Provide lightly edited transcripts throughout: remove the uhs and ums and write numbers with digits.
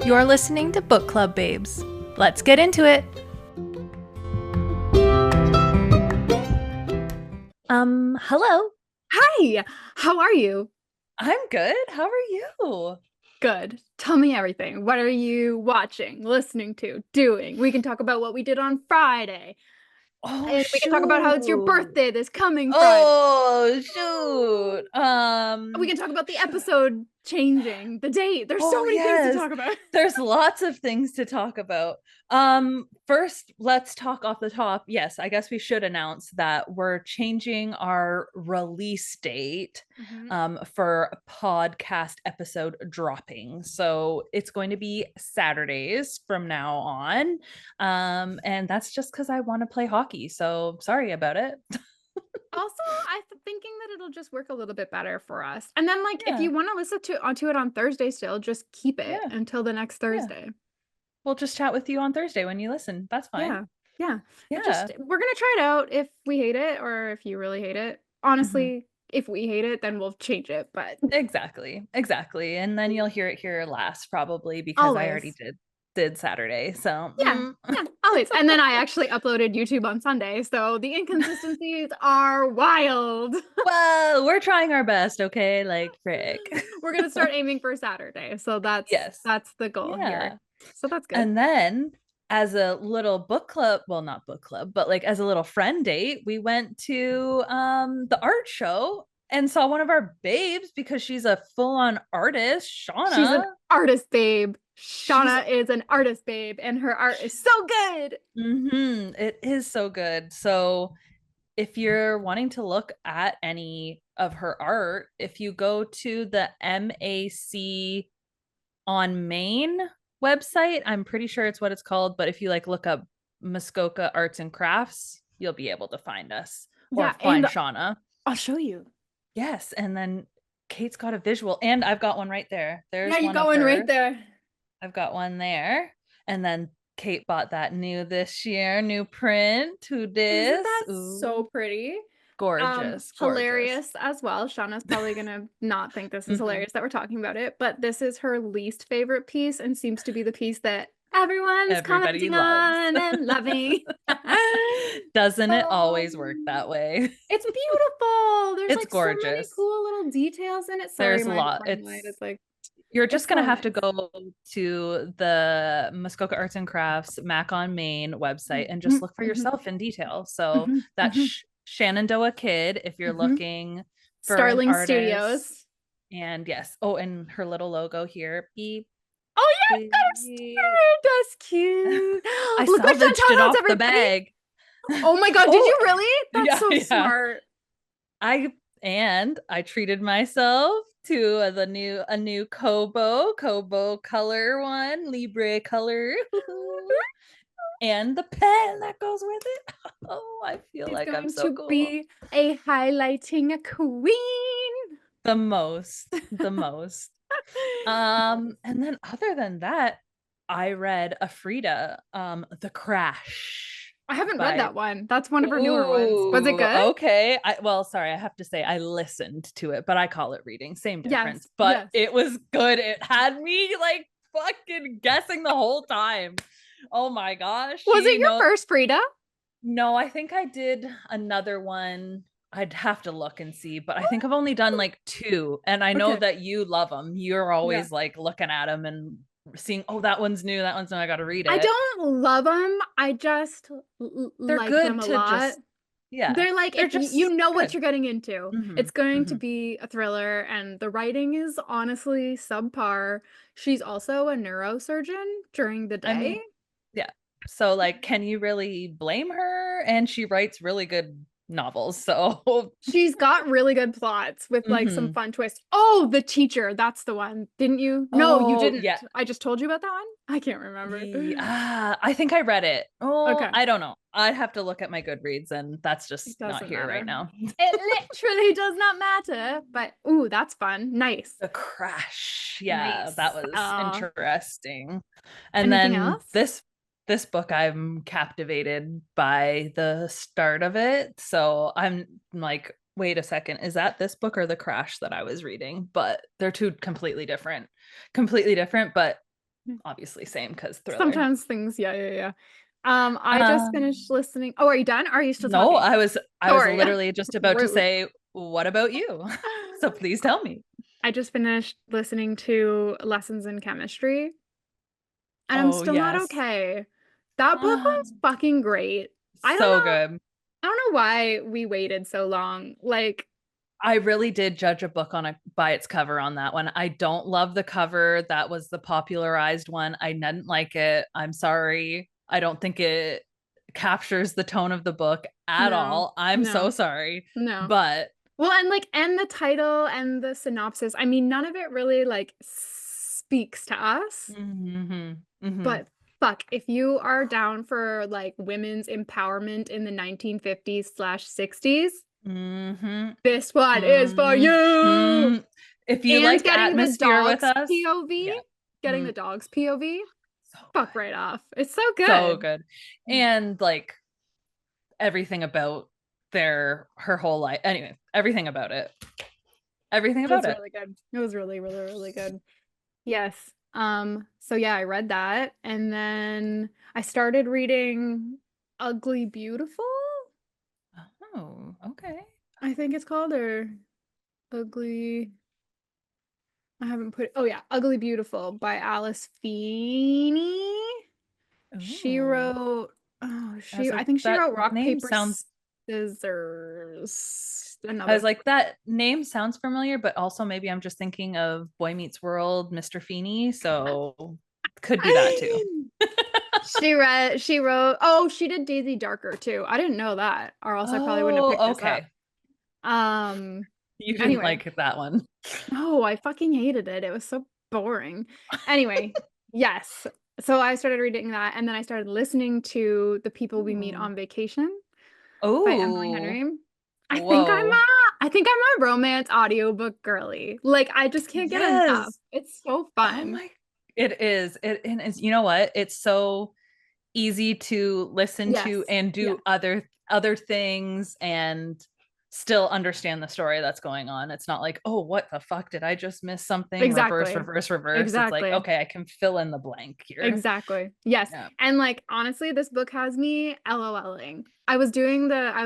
You're listening to Book Club Babes. Let's get into it. Hello. Hi, how are you? I'm good. How are you? Good. Tell me everything. What are you watching, listening to, doing? We can talk about what we did on Friday. Oh, And we can talk about how it's your shoot. birthday this coming Friday. Oh, shoot. We can talk about the episode changing, the date. There's so Oh, many things to yes. talk about. There's lots of things to talk about. First, let's talk off the top. Yes, I guess we should announce that we're changing our release date for podcast episode dropping. So it's going to be Saturdays from now on. And that's just because I want to play hockey. So sorry about it. Also, thinking that it'll just work a little bit better for us. And then, like, if Yeah. you want to listen to it on Thursday still, just keep it Yeah. until the next Yeah. Thursday. We'll just chat with you on Thursday when you listen. That's fine. Yeah. Yeah. But Yeah. just we're gonna try it out if we hate it or if you really hate it. Mhm. Honestly, if we hate it, then we'll change it. But Exactly. Exactly. And then you'll hear it here last probably because I already always. did Saturday. So, Yeah. Yeah. Always. And then I actually uploaded YouTube on Sunday. So the inconsistencies are wild. well, we're trying our best, okay? Like frick. We're gonna start aiming for Saturday. So that's Yes. that's the goal here. Yeah. So that's good. And then as a little book club, well, not book club, but like as a little friend date, we went to the art show and saw one of our babes because she's a full-on artist, She's an Shauna. artist babe. She's Shauna is an artist babe, and her art is so good. it is so good. So if you're wanting to look at any of her art, if you go to the MAC on Maine website, I'm pretty sure it's what it's called, but if you like look up Muskoka Arts and Crafts, you'll be able to find us or Yeah, find and Shauna. I'll show you. Yes, and then Kate's got a visual and I've got one right there. Yeah, There's you one got of one right her. there. I've got one there. And then Kate bought that new this year, new print. Who Isn't dis? that so Ooh, pretty? gorgeous, gorgeous. Hilarious as well. Shauna's probably gonna not think this is Mhm. hilarious that we're talking about it, but this is her least favorite piece and seems to be the piece that everyone's Everybody commenting loves. on and loving. Doesn't it always work Um, that way? it's beautiful. There's It's like so many gorgeous. cool little details in it. Sorry, There's a my lot. ring light is like You're just it's gonna so have to nice. go to the Muskoka Arts and Crafts Mac on Main website and just Mhm, look for mhm, yourself in detail. So mhm, that's mhm, Shenandoah Kid if you're mhm. looking for an Starling artist. Studios. And yes, oh, and her little logo here. Beep, Oh yes, beep. that's cute. I Look what salvaged it Chantal has, off the everybody. bag. Oh my God, did oh, you really? That's yeah, so yeah. smart. I treated myself to a new Kobo color one, Libre color. and the pen that goes with it. Oh, I feel She's like I'm going so to cool. be a highlighting queen. The most. And then other than that, I read Afrida, The Crash I haven't read by that one. That's one of her newer ones. Was it Ooh, good? okay. Well, sorry, I have to say I listened to it, but I call it reading. Same Yes, difference. But yes. it was good. It had me like fucking guessing the whole time. Oh my gosh. Was it You your know, first Frida? no, I think I did another one. I'd have to look and see, but I think I've only done like two. And I know Okay. that you love them. You're Yeah. always like looking at them and seeing, oh, that one's new. That one's new. I got to read I it. don't love them. I just They're like them good a to lot. just, yeah, They're like they're if you just know what good. you're getting into. Hmm. It's going to Hmm. be a thriller, and the writing is honestly subpar. She's also a neurosurgeon during the I day. mean, yeah. So, like, can you really blame her? And she writes really good novels. So, She's got really good plots with like some hmm fun twists. Oh, the teacher, that's the one. Didn't you? No, you oh, didn't. yeah. I just told you about that one. I can't remember. Yeah, I think I read it. Oh, Okay. I don't know. I'd have to look at my Goodreads, and that's It just not doesn't here right matter. now. It literally does not matter. But ooh, that's fun. Nice. The Crash. Yeah, that Nice. was interesting. And Anything then else? this book I'm captivated by the start of it. So I'm like, wait a second, is that this book or The Crash that I was reading? But they're two completely different. Completely different, but Obviously same because thriller. Sometimes things, yeah, yeah, yeah. I just finished Um, listening. Oh, are you done? Or are you still no, talking? I was Sorry. literally just about to Rude. say, what about you? So please tell me. I just finished listening to Lessons in Chemistry, and I'm Oh, still not yes. okay. That book was fucking great. I don't So know. good. I don't know why we waited so long. Like, I really did judge a book by its cover on that one. I don't love the cover. That was the popularized one. I didn't like it. I'm sorry. I don't think it captures the tone of the book at no, all. I'm so no, sorry. no. But Well, and like, and the title and the synopsis, I mean, none of it really like speaks to us. mm-hmm, mm-hmm, But fuck, if you are down for like women's empowerment in the 1950s/60s, mm-hmm, this one is for mm-hmm. you. If you And liked getting the atmosphere with dog's us, POV, yeah. getting Mm, the dog's POV, so fuck good. right off. It's so So good. good. And like everything about her whole life. Anyway, everything about it. Everything It about was it. really good. It was really, really, really good. Yes. So yeah, I read that and then I started reading Ugly Beautiful, Oh, okay. I think it's called, or Ugly. I haven't put, oh yeah, Ugly Beautiful by Alice Feeney. She Ooh. wrote, I think she That wrote Rock, name Paper, sounds Scissors. I was Another. like, that name sounds familiar, but also maybe I'm just thinking of Boy Meets World, Mr. Feeney, so could be that too. She wrote, oh, she did Daisy Darker too. I didn't know that, or else I probably wouldn't have picked Oh, this up. okay. Um, You didn't anyway, like that one. no, I fucking hated it. It was so boring. Anyway, yes. So I started reading that, and then I started listening to The People We Meet Ooh. on Vacation by Emily Oh, Henry. whoa. I think I'm a romance audiobook girly. Like, I just can't get enough. Yes. It's so Oh fun. my. It is. It and it's, you know what? It's so easy to listen to Yes. and Yeah. do other things and still understand the story that's going on. It's not like, oh, what the fuck did I just miss something? Reverse, Exactly. reverse, reverse. It's like, Exactly. okay, I can fill in the blank here. Exactly. Yes. Yeah. And like honestly, this book has me LOLing. I was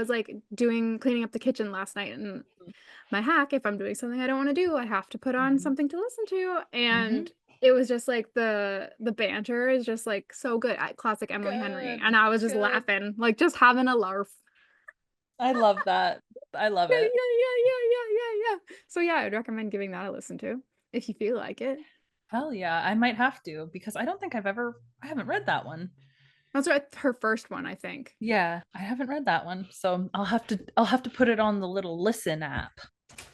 like doing cleaning up the kitchen last night, and my hack, if I'm doing something I don't want to do, I have to put on Mm-hmm. something to listen to. Mm-hmm. And it was just like the banter is just like so good at classic Emily Henry. Good. And I was just Good. laughing, like just having a laugh. I love that. I love Yeah, it. yeah, yeah, yeah, yeah, yeah, yeah. So yeah, I'd recommend giving that a listen to if you feel like it. Hell yeah, I might have to because I don't think I haven't read that one. That's right, her first one, I think. Yeah, I haven't read that one. So I'll have to put it on the little listen app.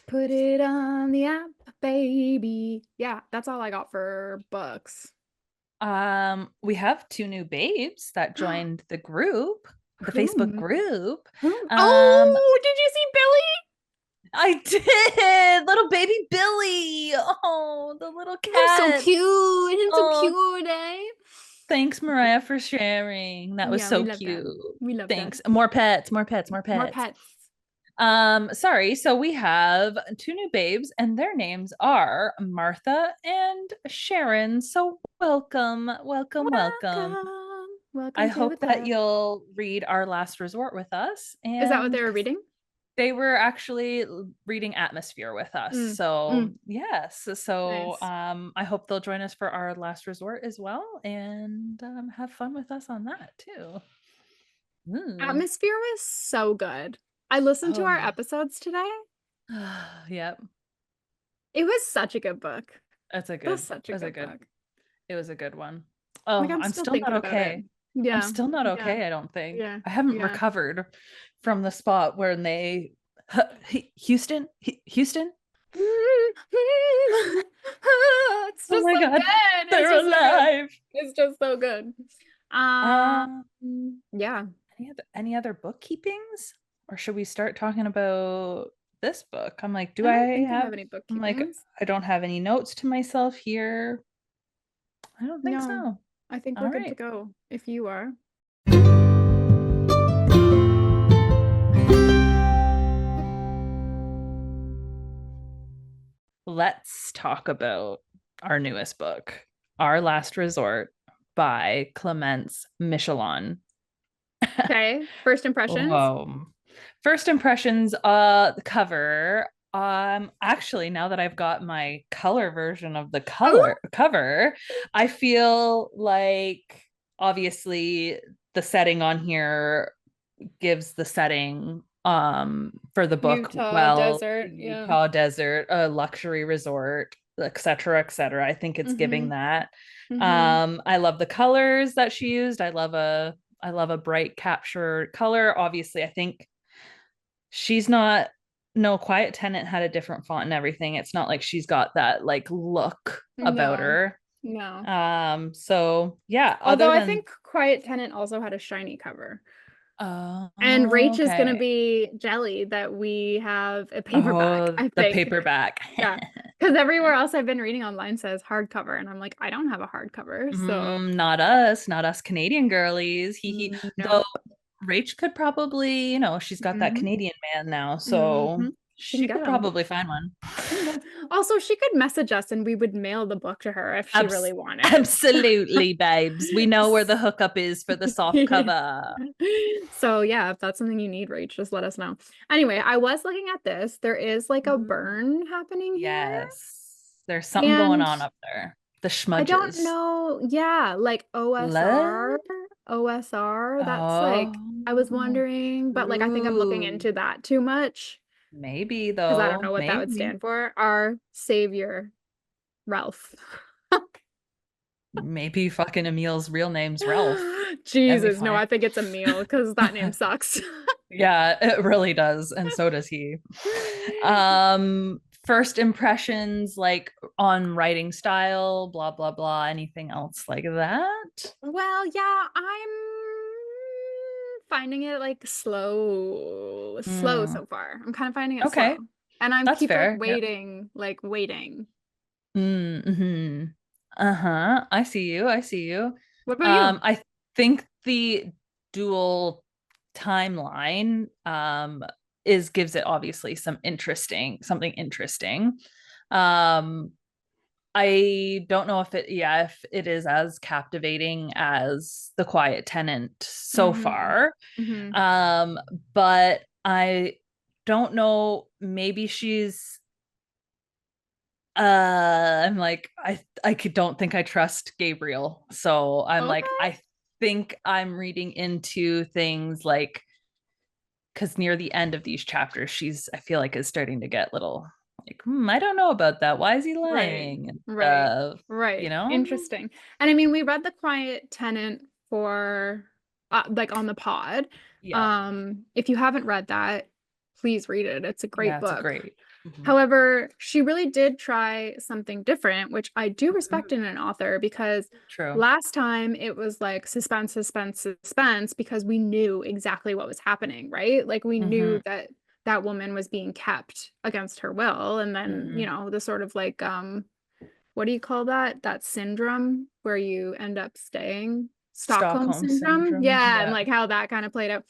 Put it on the app, baby. Yeah, that's all I got for books. We have two new babes that joined the group, the Facebook Whom? group. Whom? Um, Oh, did you see Billy? I did, little baby Billy. Oh, the little They're so cat. cute. Isn't so Oh, cute, eh? thanks, Mariah, for sharing. That was Yeah, we so love that. cute. We love that. Thanks. More pets, more pets, more More pets. pets. Sorry. So we have two new babes, and their names are Martha and Sharon. So welcome, welcome, welcome. Welcome. I Welcome to the hope that club. you'll read Our Last Resort with us. Is that what And they were because reading? they were actually reading Atmosphere with us. Mm, So mm, yes. So nice. I hope they'll join us for Our Last Resort as well and have fun with us on that too. Ooh. Atmosphere was so good. I listened to Oh our yeah. episodes today. Yep. It was such a good book. That's a It was good. such a That's a good good. book. It was a good one. Like, Oh, I'm I'm still still not thinking about it. okay. I'm Yeah. still not Yeah. okay, I don't think. Yeah. I haven't Yeah. recovered from the spot where they Houston, Houston. It's Oh just my so God, good. It's they're just so good. alive. It's just so good. Um, Yeah. any other bookkeepings, or should we start talking about this book? I'm like, do I I don't think I have? have any I'm like, bookkeepings. I don't have any notes to myself here. I don't think No, so. I think we're All good to right. go if you are. Let's talk about our newest book. Our Last Resort by Clémence Michallon. Okay. First impressions? Whoa. First impressions, the cover. Actually, now that I've got my color version of the Oh, color cover, I feel like obviously the setting on here gives the setting for the book Utah well, desert. Yeah. Utah desert, a luxury resort, etc., etc. I think it's giving Mm-hmm. that. Mm-hmm. I love the colors that she used. I love a bright capture color. Obviously, I think she's not no, Quiet Tenant had a different font and everything. It's not like she's got that like look about No. her. No. So yeah, Although other I than think Quiet Tenant also had a shiny cover. And oh, Rach is going to okay. be jelly that we have a paperback, Oh, I the think. paperback. Yeah. Because everywhere else I've been reading online says hardcover. And I'm like, I don't have a hardcover. So, Not us Canadian girlies. Though nope. Rach could probably, she's got that Mm-hmm. Canadian man now, Mm-hmm. so She can she get could them. probably find one. She can get 'em. Also, she could message us and we would mail the book to her if she Abs- really wanted. Absolutely, babes. We know where the hookup is for the soft Yeah. cover. So yeah, if that's something you need, Rach, just let us know. Anyway, I was looking at this. There is like a Ooh. burn happening here. Yes. There's something going And on up there. The I don't schmudges. know. Yeah, like OSR, Blood? OSR. That's Oh. like, I was wondering, but like, I think I'm looking Ooh. into that too much Maybe because I don't know though. what that would Maybe. stand for. Our savior, Ralph. Maybe fucking Emil's real name's Ralph. That'd be Jesus, no, fine. I think it's a meal because that name sucks. Yeah, it really does. And so does he. First impressions, like on writing style, blah, blah, blah. Anything else like that? Well, yeah, I'm finding it like slow Hmm. so far. I'm kind of finding it slow. Okay. And I'm That's keep fair. Yep. like waiting. Mm-hmm. Uh-huh. I see you. I see you. What about you? I think the dual timeline is gives it obviously something interesting. Um, I don't know if it is as captivating as The Quiet Tenant so Mm-hmm. far. Mm-hmm. But I don't know, maybe she's I'm like don't think I trust Gabriel. So I'm like Okay. I think I'm reading into things like because near the end of these chapters, I feel like is starting to get little like, I don't know about that. Why is he Right. lying and Right. stuff, you Right. know? Interesting. And I mean, we read The Quiet Tenant for like on the pod. Yeah. If you haven't read that, please read it. It's a great Yeah, it's a book. great. Mhm. However, she really did try something different, which I do respect Mhm. in an author because True. last time it was like suspense, suspense, suspense because we knew exactly what was happening, right? Like we knew Hmm. that that woman was being kept against her will. And then, Hmm. the sort of like what do you call that? That syndrome where you end up staying? Stockholm Stockholm syndrome? syndrome. Yeah, and Yeah. like how that kind of played out.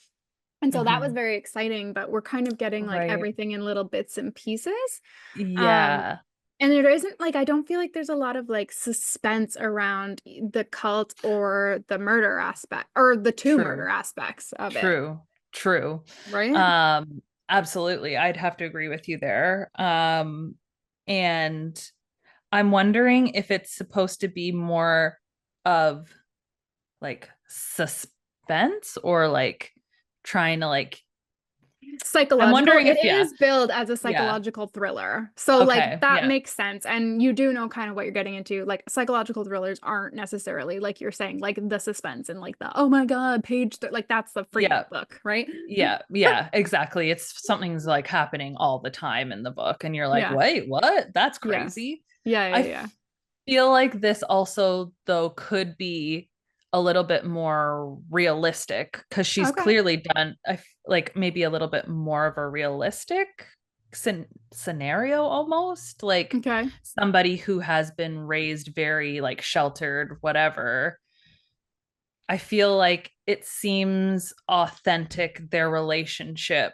And so that was Hmm. very exciting, but we're kind of getting like Right. everything in little bits and pieces. Um, Yeah. and there isn't like I don't feel like there's a lot of like suspense around the cult or the murder aspect or the two murder True. aspects of it, True. True. right? Um, Absolutely. I'd have to agree with you there. And I'm wondering if it's supposed to be more of like suspense or like trying to like I'm Psychological. wondering It if yeah. is billed as a Yeah. psychological thriller. So like Okay. that Yeah. makes sense. And you do know kind of what you're getting into. Like psychological thrillers aren't necessarily like you're saying, like the suspense and like the oh my God, like that's the freak Yeah. out book, right? Yeah. Yeah. Exactly. It's something's like happening all the time in the book and you're like, Yeah. "Wait, what? That's Yeah. crazy." Yeah, yeah, I yeah. feel like this also though could be a little bit more realistic because she's Okay. clearly done like maybe a little bit more of a realistic scenario almost like Okay. somebody who has been raised very like sheltered whatever. I feel like it seems authentic, their relationship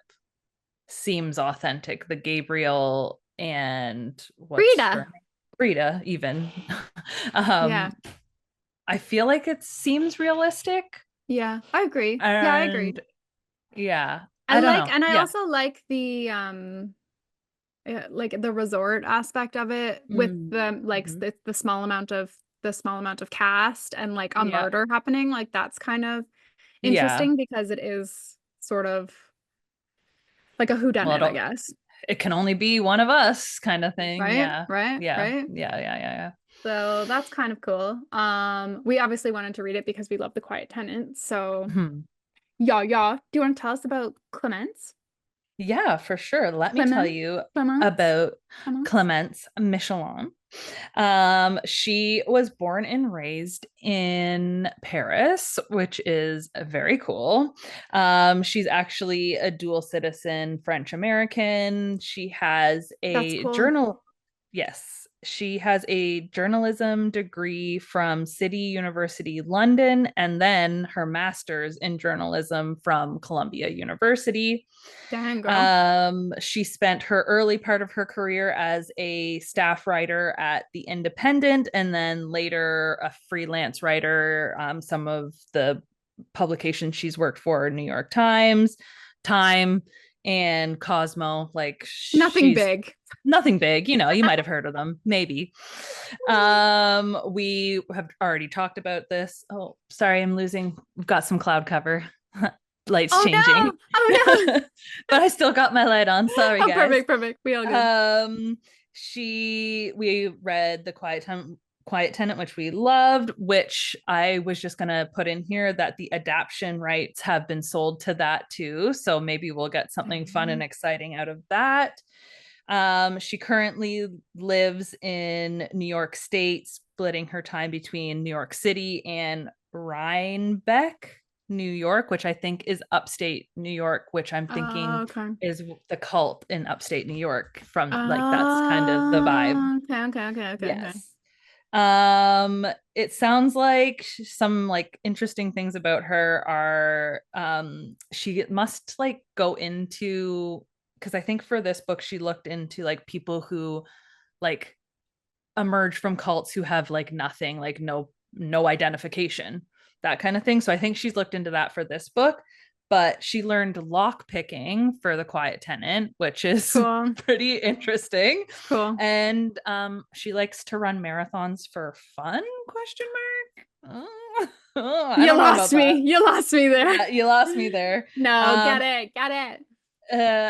seems authentic, the Gabriel and what's her Frida. name, Frida even. Yeah. um I feel like it seems realistic. Yeah. I agree. Yeah, I agree. And yeah, I don't know. And I Yeah. also like the like the resort aspect of it with the like Mm-hmm. the small amount of cast and like a Yeah. murder happening. Like that's kind of Yeah. interesting because it is sort of like a Well, whodunit, I guess. it can only be one of us kind of thing. Right? Yeah. Right? Yeah. Right? Yeah. Yeah. Yeah. So that's kind of cool. We obviously wanted to read it because we love The Quiet Tenant. So Yeah. yeah, yeah. Do you want to tell us about Clemence? Yeah, for sure. Let me tell Clemence? you Clemence? about Clemence? Clémence Michallon. She was born and raised in Paris, which is very cool. She's actually a dual citizen, French American. She has That's a cool. journal. Yes, she has a journalism degree from City University London, and then her master's in journalism from Columbia University. Dang, girl. She spent her early part of her career as a staff writer at The Independent and then later a freelance writer. Some of the publications she's worked for, New York Times, Time, and Cosmo. Like Nothing she's big. nothing big, you might have heard of them, maybe. We have already talked about this. Oh, sorry, we've got some cloud cover. Lights Oh changing. no! Oh no! But I still got my light on. Sorry, Oh, guys. perfect, perfect. We all good. Um, we read The Quiet Tenant, which we loved, which I was just gonna put in here that the adaptation rights have been sold to that too. So maybe we'll get something fun and exciting out of that. She currently lives in New York State, splitting her time between New York City and Rhinebeck, New York, which I think is upstate New York, which I'm thinking Okay. is the cult in upstate New York from like that's kind of the vibe. Okay. Yes. It sounds like some like interesting things about her are she must like go into because I think for this book she looked into like people who like emerge from cults who have like nothing, like no identification, that kind of thing. So I think she's looked into that for this book, but she learned lock picking for The Quiet Tenant, which is Cool. pretty interesting. Cool. And she likes to run marathons for fun? Question mark. I You don't know lost about me. that. You lost me there. Yeah, you lost me there. No, get Um, it. Get it.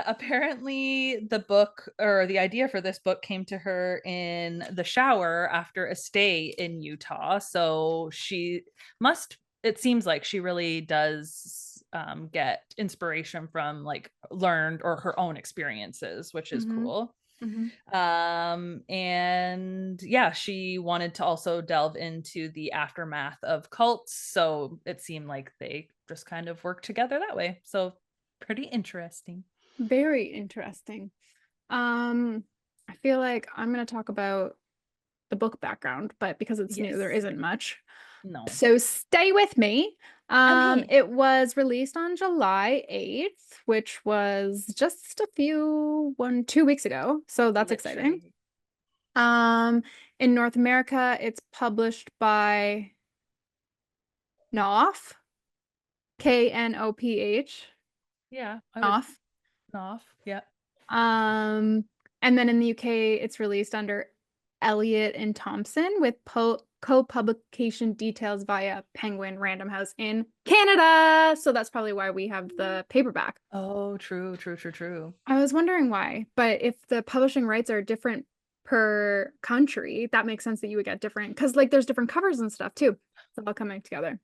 Apparently the book or the idea for this book came to her in the shower after a stay in Utah. So she must, it seems like she really does get inspiration from like learned or her own experiences, which is Mm-hmm. cool. Mm-hmm. And yeah, she wanted to also delve into the aftermath of cults. So it seemed like they just kind of worked together that way. So pretty interesting. Very interesting. Um, I feel like I'm gonna talk about the book background, but because it's new, there Yes. isn't much. No. So stay with me. I'm here. It was released on July 8th, which was just 2 weeks ago. So that's exciting. Literally. Um, in North America, it's published by Knopf, Knoph, Yeah, I would Knopf. off. Yeah. Um, and then in the UK, it's released under Elliot and Thompson with co-publication details via Penguin Random House in Canada. So that's probably why we have the paperback. Oh, true, true, true, true. I was wondering why, but if the publishing rights are different per country, that makes sense that you would get different because like there's different covers and stuff too. It's all coming together.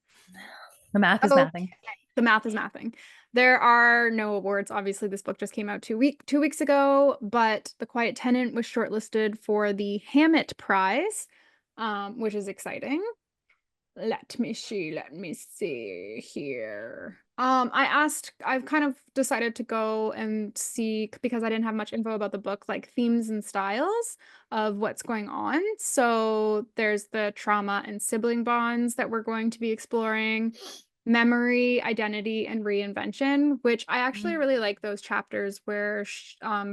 The math is Okay. mathing. The math is mathing. There are no awards. Obviously, this book just came out 2 weeks ago, but The Quiet Tenant was shortlisted for the Hammett Prize, which is exciting. Let me see. Let me see here. I've kind of decided to go and see because I didn't have much info about the book, like themes and styles of what's going on. So there's the trauma and sibling bonds that we're going to be exploring. memory, identity, and reinvention, which I actually Mm. really like those chapters where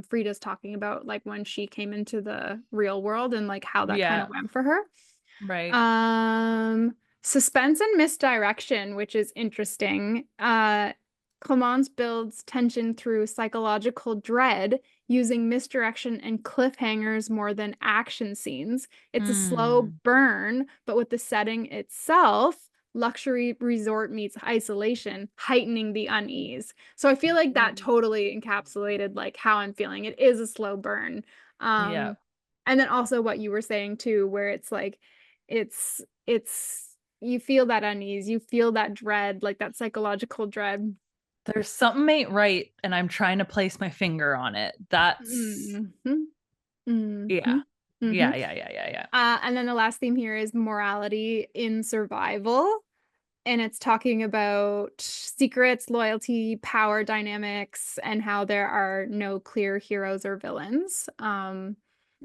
Frida's talking about like when she came into the real world and like how that kind Yeah. of went for her. Right. Um, Suspense and misdirection, which is interesting. Clemence builds tension through psychological dread using misdirection and cliffhangers more than action scenes. It's a slow Mm. burn, but with the setting itself, luxury resort meets isolation, heightening the unease. So I feel like that Ooh. totally encapsulated like how I'm feeling. It is a slow burn. Yeah. Um, and then also what you were saying too, where it's like it's you feel that unease, you feel that dread, like that psychological dread. There's something ain't right, and I'm trying to place my finger on it. That's Mhm. yeah. Mhm. Yeah, Mhm. yeah, yeah, yeah, yeah. And then the last theme here is morality in survival. And it's talking about secrets, loyalty, power dynamics, and how there are no clear heroes or villains. I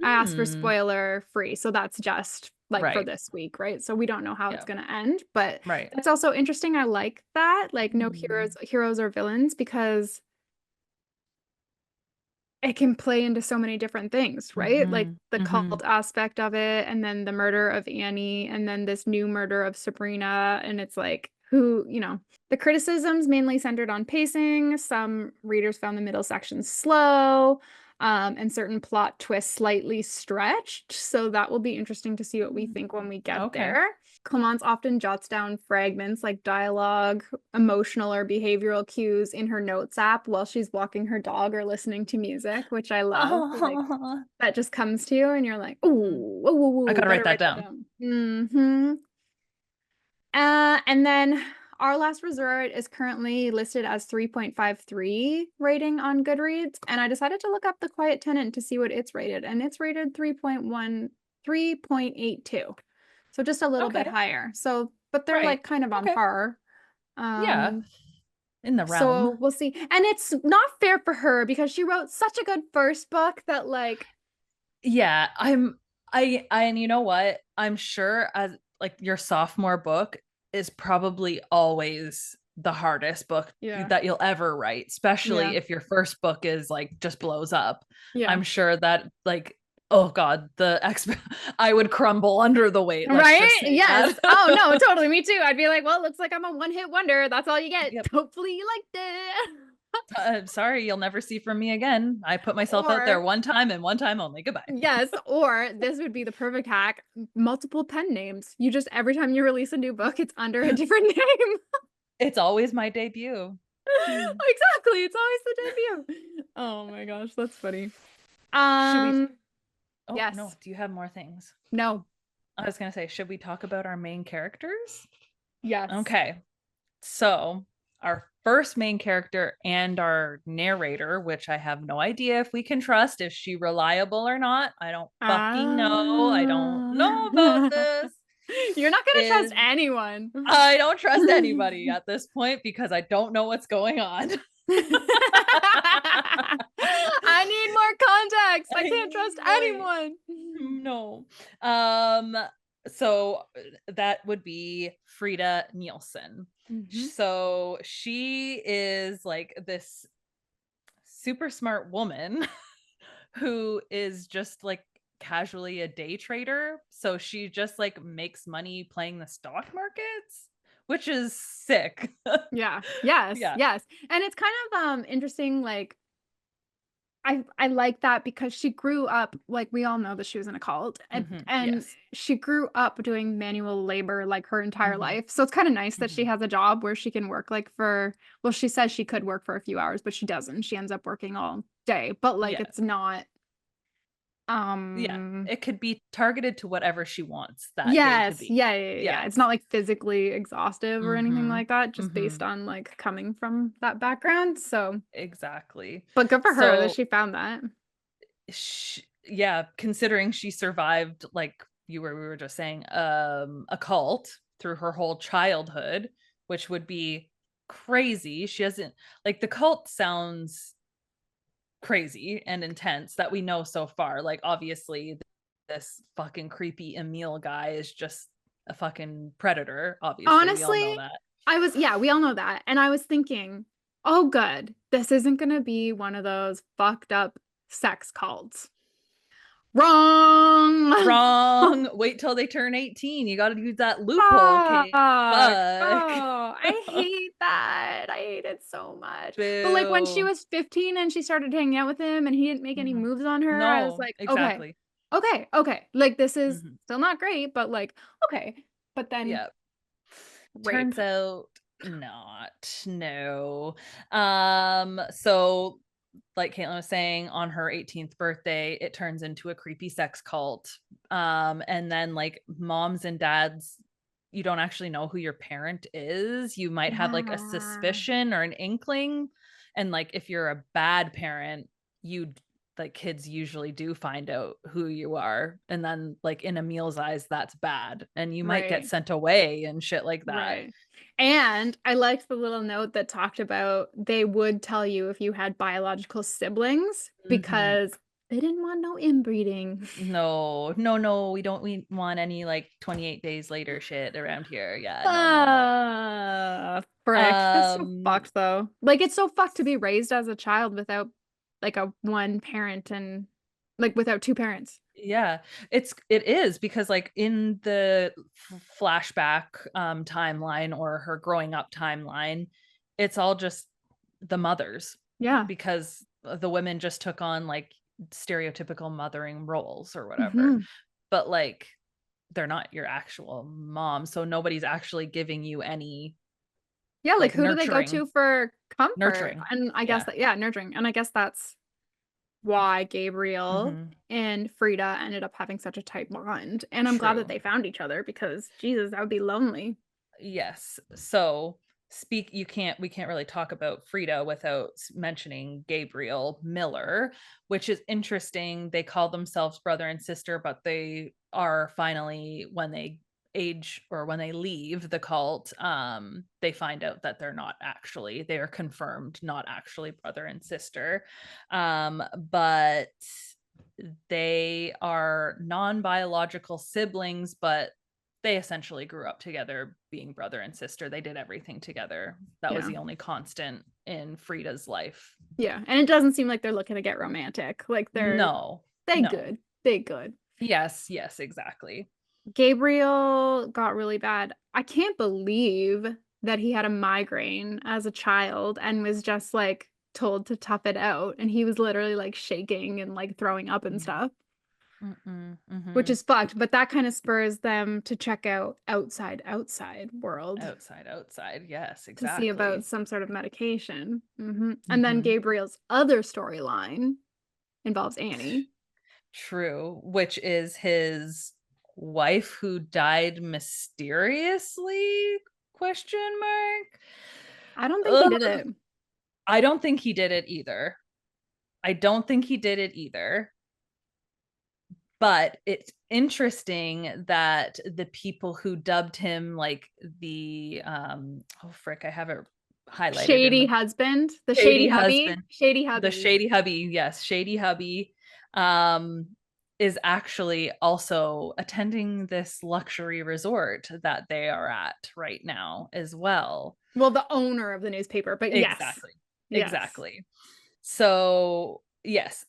asked for Hmm. spoiler free, so that's just like for Right. this week, right? So we don't know how it's Yeah. going to end, but Right. that's also interesting. I like that, like no Hmm. heroes or villains, because it can play into so many different things, right? Like Mhm. the Mhm. cult aspect of it, and then the murder of Annie, and then this new murder of Sabrina. And it's like, who, the criticisms mainly centered on pacing. Some readers found the middle section slow, and certain plot twists slightly stretched. So that will be interesting to see what we think when we get Okay. there. Clemence often jots down fragments like dialogue, emotional or behavioral cues in her notes app while she's walking her dog or listening to music, which I love. Like Oh. that just comes to you and you're like, "Ooh, whoa, whoa, I whoa, gotta write better that write that down. down." And then Our Last Resort is currently listed as 3.53 rating on Goodreads, and I decided to look up The Quiet Tenant to see what it's rated, and it's rated 3.1, 3.82. So just a little bit Okay. higher. So, but they're Right. like kind of on Okay. par. Yeah. Um, In the so realm. we'll see. And it's not fair for her because she wrote such a good first book that like, Yeah, and you know what? I'm sure as like your sophomore book is probably always the hardest book yeah, that you'll ever write, yeah, especially if your first book is like just blows up. yeah. I'm sure that like oh god, I would crumble under the weight, let's just Right? say Yes. that. Oh no, totally. Me too. I'd be like, well, looks like I'm a one-hit wonder. That's all you get. Yep. Hopefully you liked it. Sorry, you'll never see from me again. I put myself out there Or one time and one time only. Goodbye. yes, or this would be the perfect hack. Multiple pen names. You just every time you release a new book, it's under a different name. It's always my debut. Hmm. Exactly. It's always the debut. Oh my gosh, that's funny. Should we Um, Oh, no. yes. Do you have more things? No. I was going to say, should we talk about our main characters? Yes. Okay. So, our first main character and our narrator, which I have no idea if we can trust, is she reliable or not? I don't fucking know. I don't Uh... know about this. You're not gonna trust Is anyone. I don't trust anybody at this point because I don't know what's going on. I need more context. I I can't trust right. anyone. No. Um, so that would be Frida Nielsen. Mhm. So she is like this super smart woman who is just like casually a day trader. So she just like makes money playing the stock markets, which is sick. Yeah. Yes. Yeah. Yes. And it's kind of interesting, like I like that because she grew up, like we all know that she was in a cult, and Yes. she grew up doing manual labor like her entire Hmm. life. So it's kind of nice that she Hmm. has a job where she can work like for, well, she says she could work for a few hours, but she doesn't. She ends up working all day. But like Yeah. it's not Yeah. um It could be targeted to whatever she wants that day to yes, be. yeah, yeah, yeah, yeah. Yeah. It's not like physically exhaustive or anything Mhm. like that, just based Mhm. on like coming from that background. So, Exactly. but good for her that So, she found that. yeah, considering she survived like we were just saying a cult through her whole childhood, which would be crazy. She hasn't like the cult sounds crazy and intense that we know so far. Like obviously this fucking creepy Emil guy is just a fucking predator. Obviously, we all Honestly, know that. Yeah, we all know that. And I was thinking, oh, good. This isn't going to be one of those fucked up sex cults. Wrong. Wrong. Wait till they turn 18. You got to use that loophole, Fuck. Kate. Fuck. Oh, I hate that. I hate it so much. But like when she Boo. was 15 and she started hanging out with him and he didn't make any Mhm. moves on her, I was No, like, okay, exactly. okay, okay. Like this is Mhm. still not great, but like, okay. But then Yeah. rape. Turns out not. No. So like Caitlin was saying, on her 18th birthday, it turns into a creepy sex cult. And then like moms and dads, you don't actually know who your parent is. You might have like a Yeah. suspicion or an inkling. And like if you're a bad parent, you like kids usually do find out who you are. And then like in Emil's eyes, that's bad. And you might get Right. sent away and shit like that. Right. And I liked the little note that talked about they would tell you if you had biological siblings Mhm. because they didn't want no inbreeding. No, no, no, we want any like 28 days later shit around here. Yeah, no, no, no. Frick. That's so Um, fucked though. Like it's so fucked to be raised as a child without like a one parent and like without two parents. yeah, it is because like in the flashback timeline or her growing up timeline, it's all just the mothers Yeah. because the women just took on like stereotypical mothering roles or whatever. Hmm. But like they're not your actual mom, so nobody's actually giving you any Yeah, like like who do they go nurturing. to for comfort? Nurturing. And I guess Yeah. that, yeah, nurturing. And I guess that's why Gabriel Mhm. and Frida ended up having such a tight bond. And I'm glad that True. they found each other because Jesus, that would be lonely. Yes. So, speak you can't we can't really talk about Frida without mentioning Gabriel Miller, which is interesting. They call themselves brother and sister, but they are finally when they age or when they leave the cult, they find out that they are confirmed not actually brother and sister. But they are non-biological siblings, but they essentially grew up together being brother and sister. They did everything together. That was Yeah. the only constant in Frida's life. Yeah. And it doesn't seem like they're looking to get romantic. Like No, they no. good. They good. Yes, yes, exactly. Gabriel got really bad. I can't believe that he had a migraine as a child and was just like told to tough it out. And he was literally like shaking and like throwing up and Mm, stuff, mm-mm, which mm-hmm. is fucked. But that kind of spurs them to check out outside world Outside, outside. Yes, to see about exactly. some sort of medication. And then Mm-hmm. Gabriel's other storyline involves Annie. True, which is his wife who died mysteriously? Question mark. I don't think he did Ugh. it. I don't think he did it either. I don't think he did it either. But it's interesting that the people who dubbed him like the oh frick, I have it highlighted in Shady the husband, the shady shady hubby, husband, shady the hubby. shady hubby, yes, shady hubby, um, is actually also attending this luxury resort that they are at right now as well. Well, the owner of the newspaper, but yes. Exactly. Yes. Exactly. So, yes,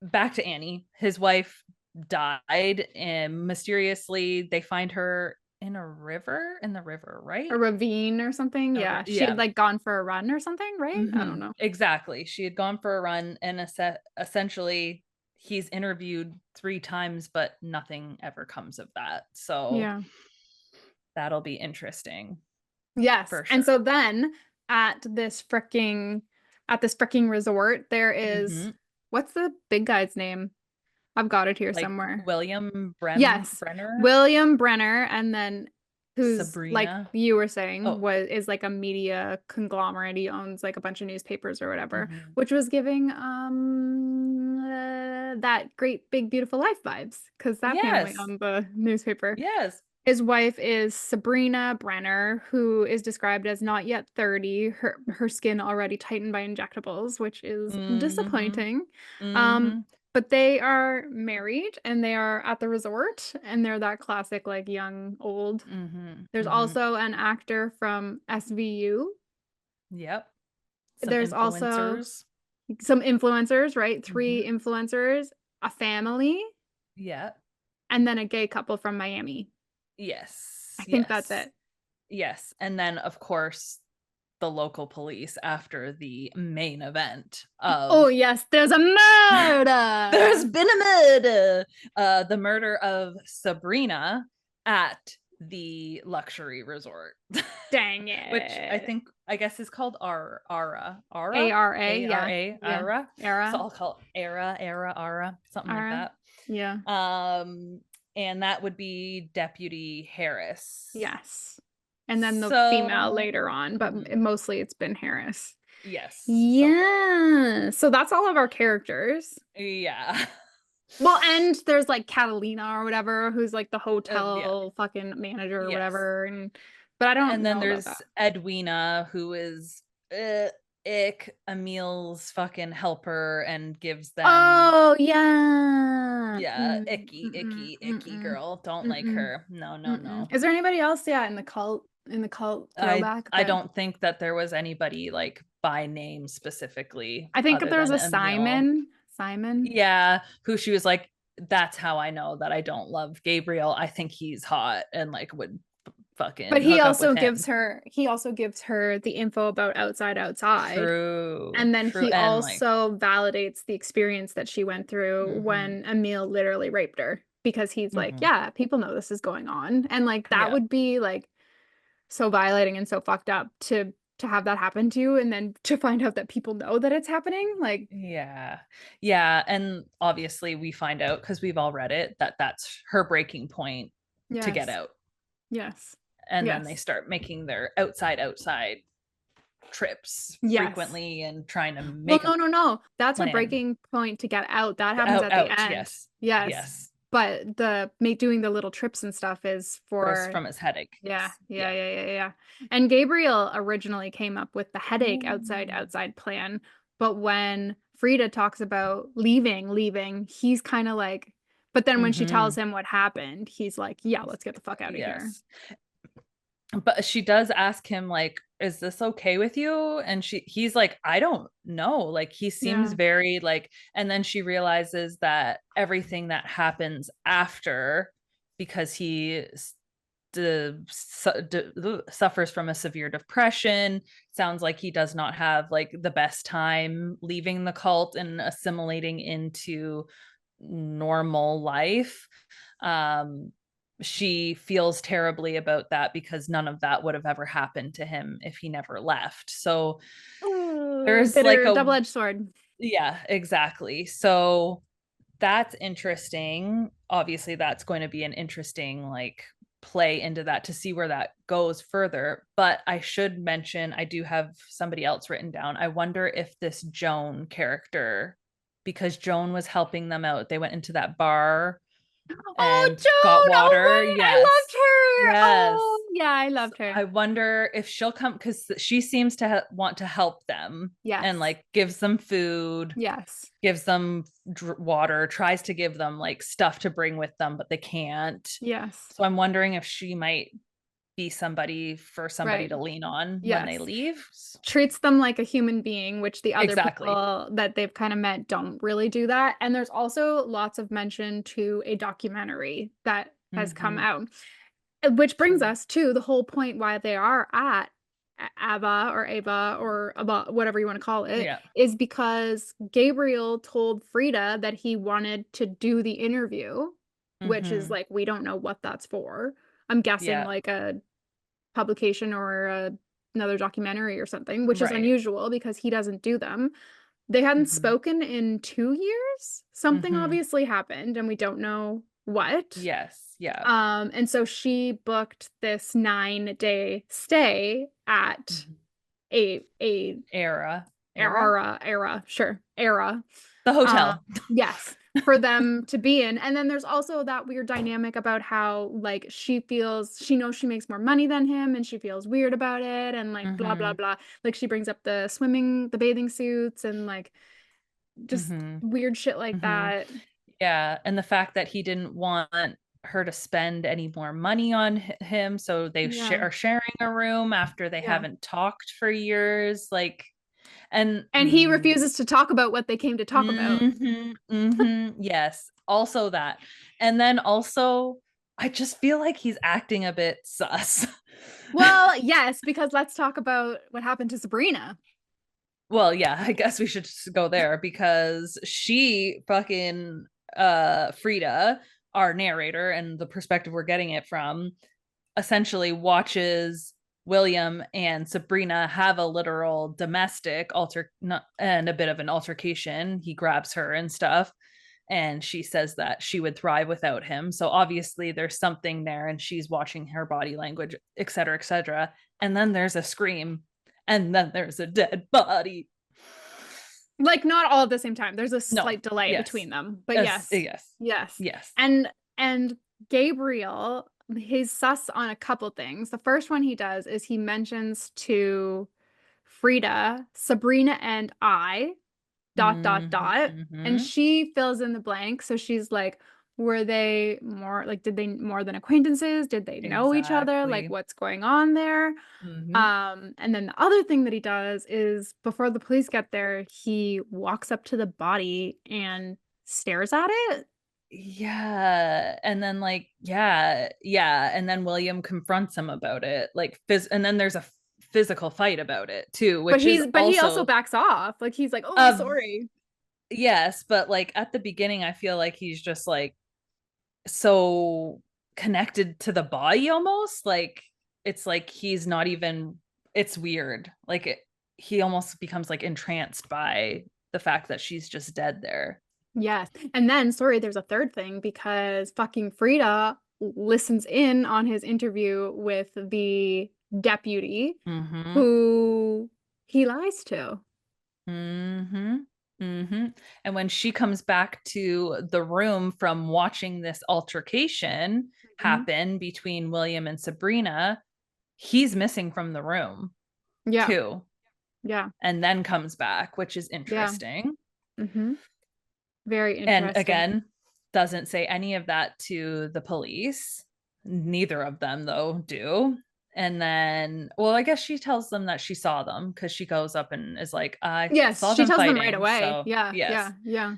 back to Annie. His wife died and mysteriously they find her in the river, A right? ravine or something. Yeah. She had Yeah. like gone for a run or something, right? I don't know. Exactly. She had gone for a run and essentially he's interviewed 3 times, but nothing ever comes of that. So Yeah. that'll be interesting Yes. for And sure. so then at this fricking resort, there is Hmm. what's the big guy's name? I've got it here Like somewhere. William Yes, Brenner, William Brenner, and then who's like Sabrina. you were saying Oh, was is like a media conglomerate. He owns like a bunch of newspapers or whatever, hmm, which was giving that great big beautiful life vibes because that family yes, owned the newspaper. yes. His wife is Sabrina Brenner, who is described as not yet 30, her skin already tightened by injectables, which is Hmm. disappointing. Um, Hmm. But they are married and they are at the resort and they're that classic like young old. Mhm. There's Mhm. also an actor from SVU. Yep. Some There's also influencers. some influencers, right? Three Mhm. influencers, a family, Yeah. and then a gay couple from Miami. Yes. I think that's Yes. it. Yes. And then of course the local police after the main event Oh, of yes, there's a there's murder. been a murder. The murder of Sabrina at the luxury resort, Dang which I it. think I guess is called ARA, yeah. ARA, Yeah. Ara. So Era. I'll call it Ara, something like Ara. that. Yeah. Um, and that would be Deputy Harris. Yes. And then the female So, later on, but mhm, mostly it's been Harris. yes, so Yeah. So that's all of our characters. yeah, Well, and there's like Catalina or whatever, who's like the yeah, hotel fucking manager or yes. whatever. And but I don't And then know about there's that. Edwina, who is ick Emil's fucking helper and gives them, Oh yeah. yeah, Mm, mm-mm, icky mm-mm, girl. Don't like mm-mm, her. No, no, mm-mm. no. Is there anybody else, yeah, in the cult throwback I that don't think that there was anybody like by name specifically I think other there was than a Emil. Simon. Simon. Yeah, who she was like, that's how I know that I don't love Gabriel. I think he's hot and like would But fucking hook up with him. he also gives her the info about outside. True, And then true. he And like, also validates the experience that she went through mm-hmm, when Emil literally raped her because he's like, mm-hmm. yeah, people know this is going on. And like that Yeah, would be like so violating and so fucked up to have that happen to you and then to find out that people know that it's happening. Like, yeah, yeah. And obviously, we find out because we've all read it that that's her breaking point to get yes. out. Yes. And then they Yes. start making their outside trips Yes. frequently and trying to Well, make a no, no, no. That's her plan. breaking point to get out. That happens Out, at the out. end. Yes, Yes. yes. But the make doing the little trips and stuff is for From his headache. yeah, yeah, Yeah. yeah, yeah, yeah. And Gabriel originally came up with the headache Ooh. outside plan, but when Frida talks about leaving, he's kind of like, but then when she tells Mm-hmm. him what happened, he's like, yeah, let's get the fuck out of here. Yes. But she does ask him, like, is this okay with you? And he's like, I don't know. Like, he seems Yeah. very like, and then she realizes that everything that happens after, because suffers from a severe depression, sounds like he does not have like the best time leaving the cult and assimilating into normal life. um she feels terribly about that because none of that would have ever happened to him if he never left. So Ooh, there's like bitter a, double-edged sword. yeah, exactly. So that's interesting. Obviously, that's going to be an interesting like play into that to see where that goes further. But I should mention, I do have somebody else written down. I wonder if this Joan character, because Joan was helping them out, they went into that bar Oh, and got Joan! Oh, water. right. I loved Yes. her. Yes. Oh, yeah, I So loved her. I wonder if she'll come because she seems to want to help them and Yes. like gives them food, Yes. gives them water, tries to give them like stuff to bring with them, but they can't. Yes. So I'm wondering if she might be somebody Right. to lean on when they Yes. leave. Treats them like a human being, which the other Exactly. people that they've kind of met don't really do that. And there's also lots of mention to a documentary that has come Mm-hmm. out, which brings True. us to the whole point why they are at Ava or Ava, whatever you want to call it, Yeah. is because Gabriel told Frida that he wanted to do the interview, which is Mm-hmm. like, we don't know what that's for. I'm guessing Yeah. like a publication or another documentary or something, which is Right. unusual because he doesn't do them. They hadn't Mm-hmm. spoken in 2 years. Something Mm-hmm. obviously happened, and we don't know what. Yes. Yeah. And so she booked this 9-day stay at Mm-hmm. a Era. era. The Uh, hotel. yes, for them to be in. And then there's also that weird dynamic about how like she knows she makes more money than him and she feels weird about it and like blah blah Mm-hmm. blah. Like she brings up the bathing suits and like Just Mhm. weird shit like Mhm. that. Yeah, and the fact that he didn't want her to spend any more money on him, so they Yeah. are sharing a room after they Yeah. haven't talked for years, like, and And he refuses to talk about what they came to talk about. yes, also that. And then also, I just feel like he's acting a bit sus. Well, yes, because let's talk about what happened to Sabrina. Well, yeah, I guess we should just go there because she fucking Frida, our narrator and the perspective we're getting it from, essentially watches William and Sabrina have a literal domestic and a bit of an altercation. He grabs her and stuff, and she says that she would thrive without him. So obviously there's something there, and she's watching her body language, et cetera, et cetera. And then there's a scream, and then there's a dead body. Like, not all at the same time. There's a No, slight delay yes, between them. But yes. yes, Yes. yes. And Gabriel, he's sus on a couple things. The first one he does is he mentions to Frida, Sabrina and I, dot, dot, dot. And Mm-hmm. she fills in the blank. So she's like, were they more like, did they more than acquaintances? Did they know each other? Like, Exactly. what's going on there? Mm-hmm. And then the other thing that he does is before the police get there, he walks up to the body and stares at it. Yeah. And then like, yeah. And then William confronts him about it. And then there's a physical fight about it too, But which is he also also backs off. Like he's like, "Oh, uh sorry." yes, but like at the beginning, I feel like he's just like so connected to the body almost. Like it's like he's not even, it's weird. He almost becomes like entranced by the fact that she's just dead there. Yes. And then, sorry, there's a third thing because fucking Frida listens in on his interview with the deputy Mm-hmm. who he lies to. Mm-hmm. Mm-hmm. And when she comes back to the room from watching this altercation Mhm. happen between William and Sabrina, he's missing from the room Yeah. too, Yeah. and then comes back, which is Yeah. interesting. Hmm. Very And interesting. again, doesn't say any of that to the police. Neither of them, though, do. And then, well, I guess she tells them that she saw them because she goes up and is like, I Yes, saw she them tells them right fighting. away. So, Yeah, yes. yeah, yeah.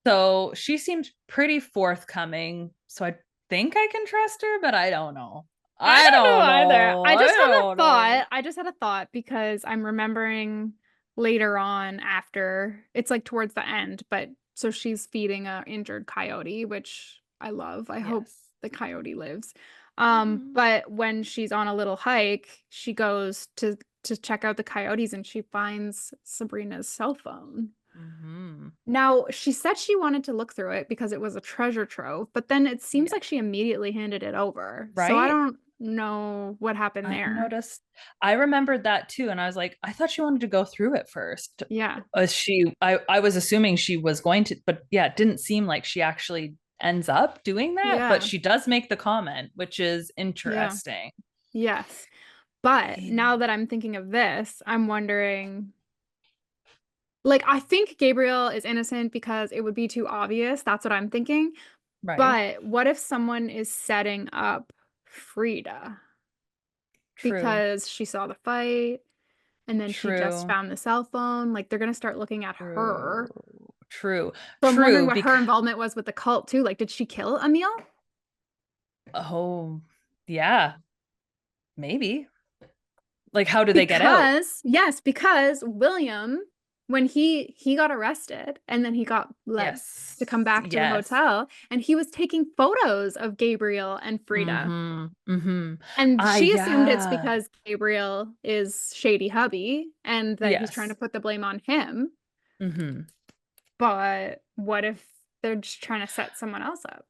So she seemed pretty forthcoming. So I think I can trust her, but I don't know. I I don't know don't either. know. I I just had a don't know. thought. I just had a thought because I'm remembering later on after it's like towards the end, but so she's feeding a injured coyote, which I love. I hope Yes. the coyote lives. Mm-hmm. But when she's on a little hike, she goes to check out the coyotes and she finds Sabrina's cell phone. Mm-hmm. Now, she said she wanted to look through it because it was a treasure trove, but then it seems Yeah. like she immediately handed it over. So I Right? don't know what happened I there. noticed. I remembered that too, and I was like, I thought she wanted to go through it first. Yeah. I was assuming she was going to, but yeah, it didn't seem like she actually ends up doing that, but Yeah. she does make the comment, which is Yeah. interesting. Yes. But now Yeah. that I'm thinking of this, I'm wondering, like, I think Gabriel is innocent because it would be too obvious. That's what I'm thinking. Right. But what if someone is setting up Frida True. because she saw the fight? And then she just True. found the cell phone. Like they're gonna start looking at True. her. True. So I'm wondering True. what her Because involvement was with the cult too. Like, did she kill Emil? oh yeah, maybe. Like, how do they get out? Because yes, because William, when he got arrested and then he got let to come Yes. back to the Yes. hotel, and he was taking photos of Gabriel and Frida. Mm-hmm. Mm-hmm. And she assumed it's Yeah. because Gabriel is shady hubby and that he's trying to Yes. put the blame on him. Mm-hmm. But what if they're just trying to set someone else up?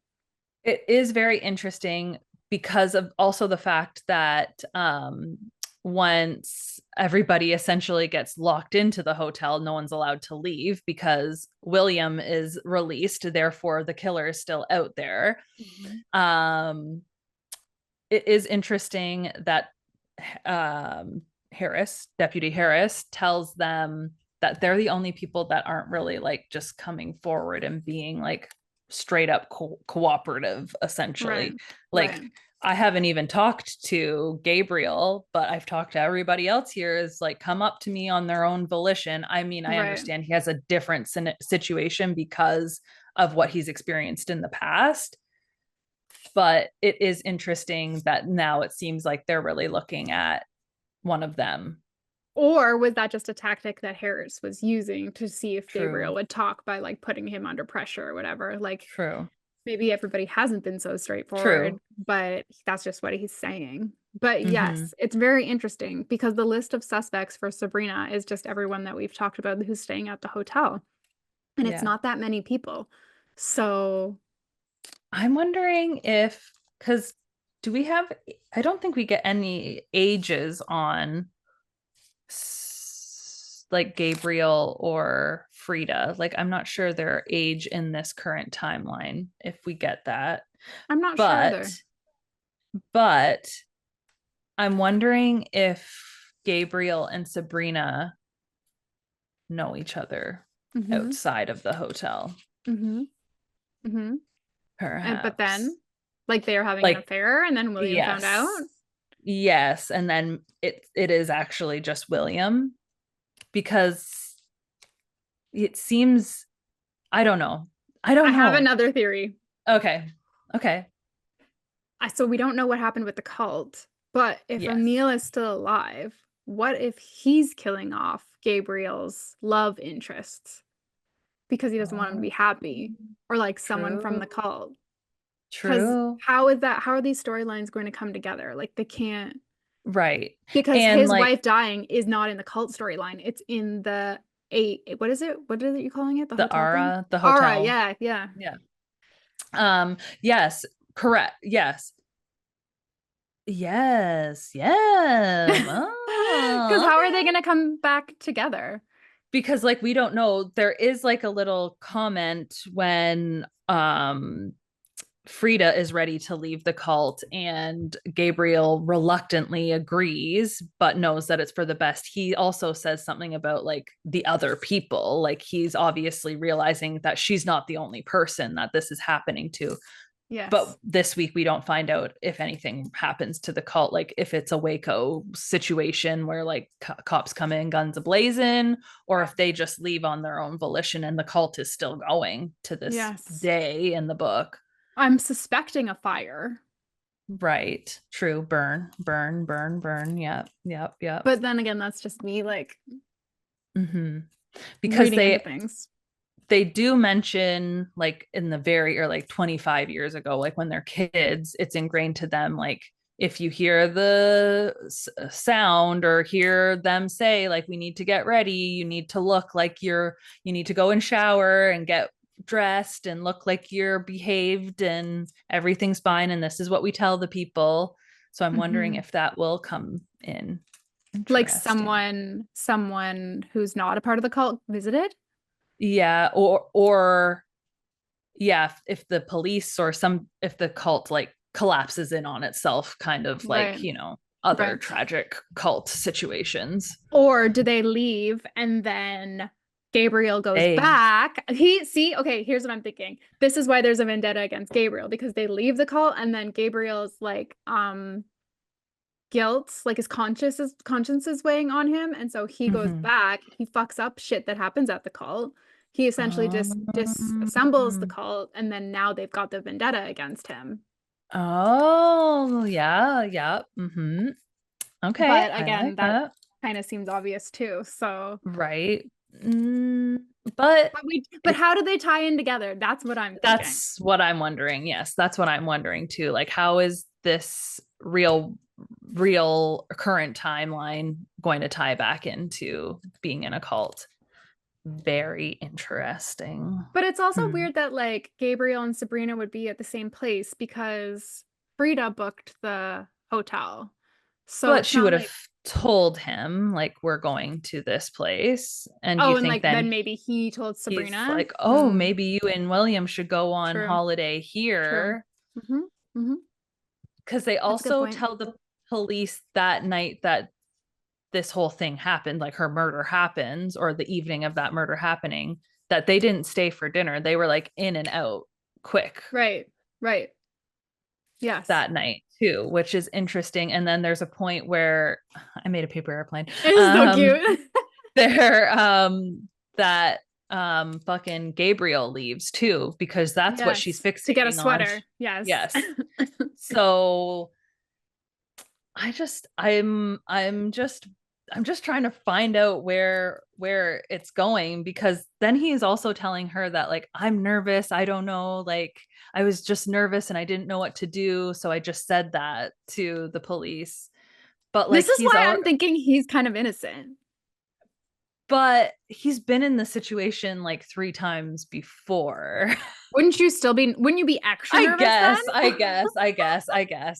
It is very interesting because of also the fact that once everybody essentially gets locked into the hotel, no one's allowed to leave because William is released. Therefore, the killer is still out there. Mhm. Um, it is interesting that Deputy Harris, tells them. that they're the only people that aren't really like just coming forward and being like straight up cooperative, Right. essentially. Right. Like, I haven't even talked to Gabriel, but I've talked to everybody else here is like come up to me on their own volition. I mean, I Right. understand he has a different situation because of what he's experienced in the past, but it is interesting that now it seems like they're really looking at one of them. Or was that just a tactic that Harris was using to see if True. Gabriel would talk by like putting him under pressure or whatever? Like True. maybe everybody hasn't been so straightforward, True. but that's just what he's saying. But Mm-hmm. yes, it's very interesting because the list of suspects for Sabrina is just everyone that we've talked about who's staying at the hotel. And it's Yeah. not that many people. So I'm wondering if, because do we have, I don't think we get any ages on like Gabriel or Frida. Like, I'm not sure their age in this current timeline, if we get that. I'm not sure But, either. but I'm wondering if Gabriel and Sabrina know each other Mm-hmm. outside of the hotel, Mm-hmm. Mm-hmm. And but perhaps. then like they are having an Like, affair and then William found out. yes. Yes, and then it is actually just William because it seems I don't know. I I don't have know. another theory. Okay. Okay. So we don't know what happened with the cult, but if Yes. Emil is still alive, what if he's killing off Gabriel's love interests because he doesn't want him to be Oh, happy or like someone from true. the cult? Because True. how are these storylines going to come together? Like they can't Right. because And his like wife dying is not in the cult storyline. It's in the what is it? What is it you calling it? The the hotel thing? Ara, the All right, hotel. yeah, yeah. Yeah. Yes, correct. Yes. Yes. Yes. Because Oh, how are they okay. going to come back together? Because like we don't know, there is like a little comment when Frida is ready to leave the cult and Gabriel reluctantly agrees but knows that it's for the best. He also says something about like the other people, like he's obviously realizing that she's not the only person that this is happening to. But Yes. this week we don't find out if anything happens to the cult, like if it's a Waco situation where like cops come in guns ablazing, or if they just leave on their own volition and the cult is still going to this Yes. day in the book. I'm suspecting a fire. Right. True. Burn, burn, burn, burn. Yep. Yep. Yep. But then again, that's just me like Mm-hmm. Because reading into they things. they do mention like in the very or like 25 years ago, like when they're kids, it's ingrained to them like if you hear the sound or hear them say like we need to get ready, you need to look like you need to go and shower and get dressed and look like you're behaved and everything's fine and this is what we tell the people. So I'm wondering Hmm. if that will come in. Like Interesting. someone who's not a part of the cult visited. Yeah, or yeah, if the police or some if the cult like collapses in on itself, kind of like, Right. other Right. tragic cult situations. Or do they leave and then Gabriel goes They back? Okay, here's what I'm thinking. This is why there's a vendetta against Gabriel because they leave the cult and then Gabriel's like guilt, like his conscience is weighing on him, and so he goes mhm. back, he fucks up shit that happens at the cult. He essentially just disassembles the Um, cult, and then now they've got the vendetta against him. oh, yeah, yeah. Okay, But I like again, that that. kind of seems obvious too. So, Right. Mm, but but it how do they tie in together? That's what I'm thinking. that's what I'm wondering. Yes, that's what I'm wondering too. Like, how is this real current timeline going to tie back into being in a cult? Very interesting. But it's also Hmm. weird that like Gabriel and Sabrina would be at the same place because Frida booked the hotel. So But it's she not would have like, told him, like, we're going to this place. And do you oh, and think like then then maybe he told he's Sabrina. like, oh, Mm, maybe you and William should go on true, holiday true. here? Mm-hmm. Mm-hmm. Because they That's a good also point. tell the police that night that this whole thing happened, like her murder happens, or the evening of that murder happening, that they didn't stay for dinner. They were like in and out quick Right. Right. Yes. that night too, which is interesting. And then there's a point where I made a paper airplane. It is so Um, cute. there that fucking Gabriel leaves too, because that's what she's Yes. To get a fixating on. sweater. Yes. Yes. So I'm just trying to find out where it's going, because then he's also telling her that like, I'm nervous, I don't know, like I was just nervous and I didn't know what to do, so I just said that to the police. But This like is why I'm thinking he's kind of innocent. he's been in the situation like 3 times before. Wouldn't you be extra nervous then? I guess.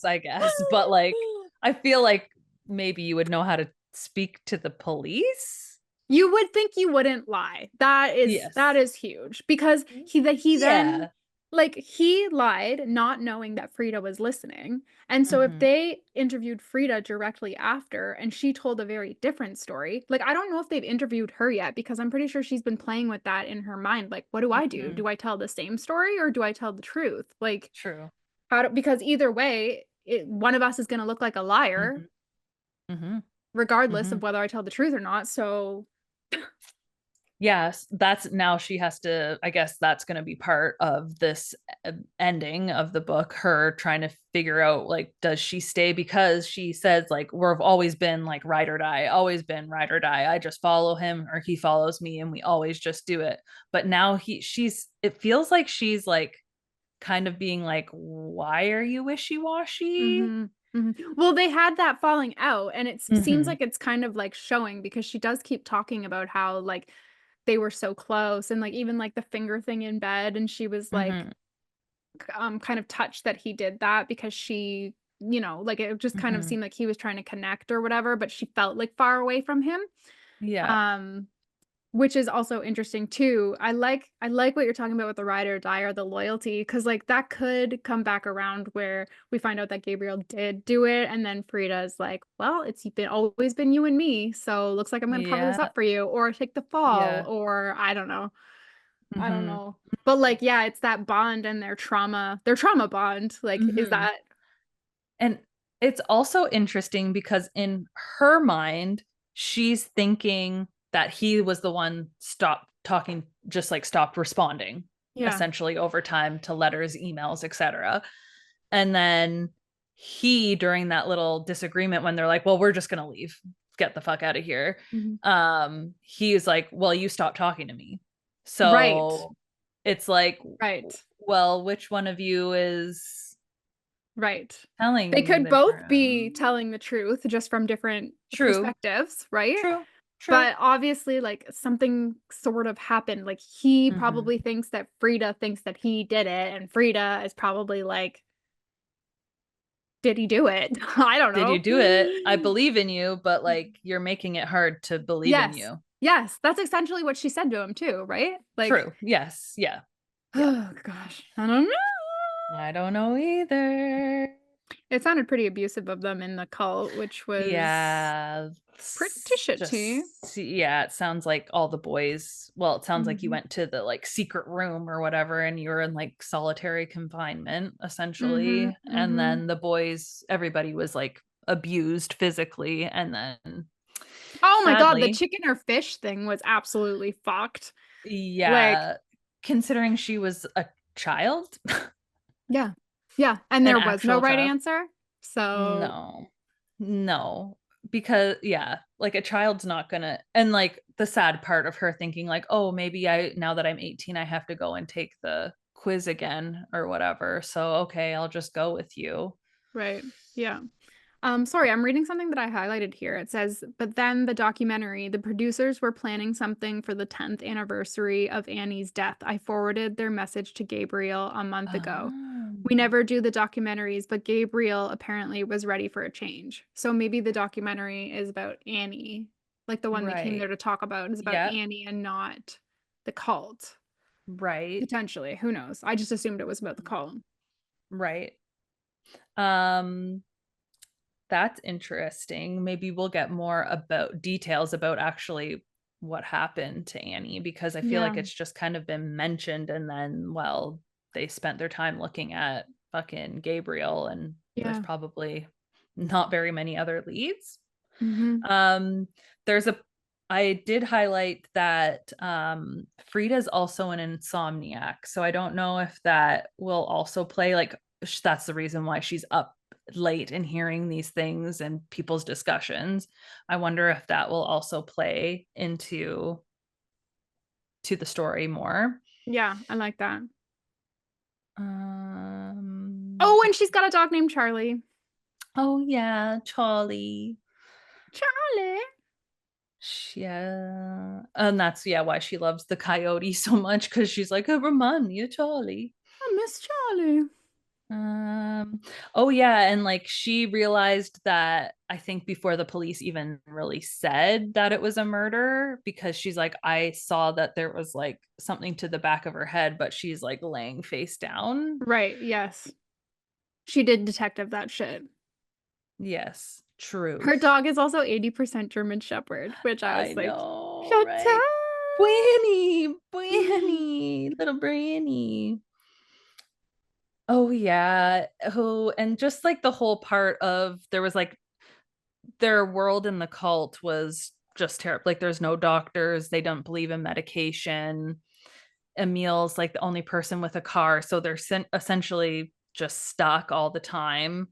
But like, I feel like maybe you would know how to speak to the police. You would think you wouldn't lie. That Yes. is huge because he then Yeah. like he lied not knowing that Frida was listening. And so if Mm-hmm. they interviewed Frida directly after and she told a very different story, like I don't know if they've interviewed her yet because I'm pretty sure she's been playing with that in her mind. Like, what do I do? Mm-hmm. Do I tell the same story or do I tell the truth? Like, True. because either way, one of us is going to look like a liar Mm-hmm. Mm-hmm. regardless Mm-hmm. of whether I tell the truth or not. So, Yes, that's now she has to, I guess that's going to be part of this ending of the book, her trying to figure out like, does she stay, because she says like, we've always been like ride or die, always been ride or die, I just follow him or he follows me and we always just do it. But now she's, it feels like she's like kind of being like, why are you wishy-washy? mhm, mhm. Well, they had that falling out, and it seems Mm-hmm. like it's kind of like showing because she does keep talking about how like they were so close and like even like the finger thing in bed, and she was like Mm-hmm. kind of touched that he did that because she, like it just kind of Mm-hmm. seemed like he was trying to connect or whatever, but she felt like far away from him. Yeah. Um, Which is also interesting too. I like what you're talking about with the ride or die or the loyalty, because like that could come back around where we find out that Gabriel did do it, and then Frida's like, well, it's been always been you and me, so looks like I'm gonna cover this Yeah. up for you, or take the fall, Yeah. or I don't know. I don't Mm-hmm. know. But like, yeah, it's that bond and their trauma bond. Like, is Mm-hmm. that And it's also interesting because in her mind, she's thinking that he was the one stopped talking, just like stopped responding yeah. essentially over time to letters, emails, etc. And then he, during that little disagreement when they're like, well, we're just going to leave, get the fuck out of here. Mhm. He's like, well, you stopped talking to me. Right. So it's like, Right. well, which one of you is Right. They telling me could the both be truth? telling the truth just from different True, perspectives, right? true, true. But obviously, like something sort of happened. Like he Hmm. probably thinks that Frida thinks that he did it, and Frida is probably like, did he do it? I don't Did you know. do it? I believe in you, but like you're making it hard to believe in Yes. you. Yes. That's essentially what she said to him too, right? Like, True. Yes. Yeah. Yeah. oh gosh. I don't know. I don't know either. It sounded pretty abusive of them in the cult, which was Yeah. pretty Just shitty. yeah, it sounds like all the boys. Well, it sounds like you Mhm. went to the like secret room or whatever and you were in like solitary confinement Mhm. essentially. And Mhm. then the boys, everybody was like abused physically, and then Oh my god, the sadly, chicken or fish thing was absolutely fucked. Like, yeah, considering she was a child, yeah. Yeah, and an there was no actual right child. answer. So, No, no, because yeah, like a child's not gonna, and like the sad part of her thinking, like, oh, maybe now that I'm 18, I have to go and take the quiz again or whatever. So, okay, I'll just go with you. right. Yeah. Sorry, I'm reading something that I highlighted here. It says, but then the documentary, the producers were planning something for the 10th anniversary of Annie's death. I forwarded their message to Gabriel a month ago. Oh, We never do the documentaries, but Gabriel apparently was ready for a change. So maybe the documentary is about Annie, like the one we came right. there to talk about is about Yep. Annie and not the cult. Right. Potentially, who knows? I just assumed it was about the cult. Right. Um, That's interesting. Maybe we'll get more about details about actually what happened to Annie, because I feel Yeah. like it's just kind of been mentioned and then, well, they spent their time looking at fucking Gabriel and there's Yeah. probably not very many other leads. Mhm. Um, there's a I did highlight that Frida's also an insomniac. So I don't know if that will also play, like that's the reason why she's up late and hearing these things and people's discussions. I wonder if that will also play into the story more. Yeah, I like that. Um Oh, and she's got a dog named Charlie. oh yeah, Charlie. Charlie. Yeah. And that's yeah why she loves the coyote so much, because she's like, oh, remind me of Charlie. I miss Charlie. Um, oh yeah, and like she realized that I think before the police even really said that it was a murder, because she's like, I saw that there was like something to the back of her head, but she's like laying face down. Right, yes. She did detective that shit. Yes, Her truth. dog is also 80% German Shepherd, which I I was like, know, Chantal! right? Branny, Branny, little Branny. Oh yeah. Oh, and just like the whole part of there was like their world in the cult was just terrible. Like there's no doctors, they don't believe in medication. Emil's like the only person with a car, so they're essentially just stuck all the time.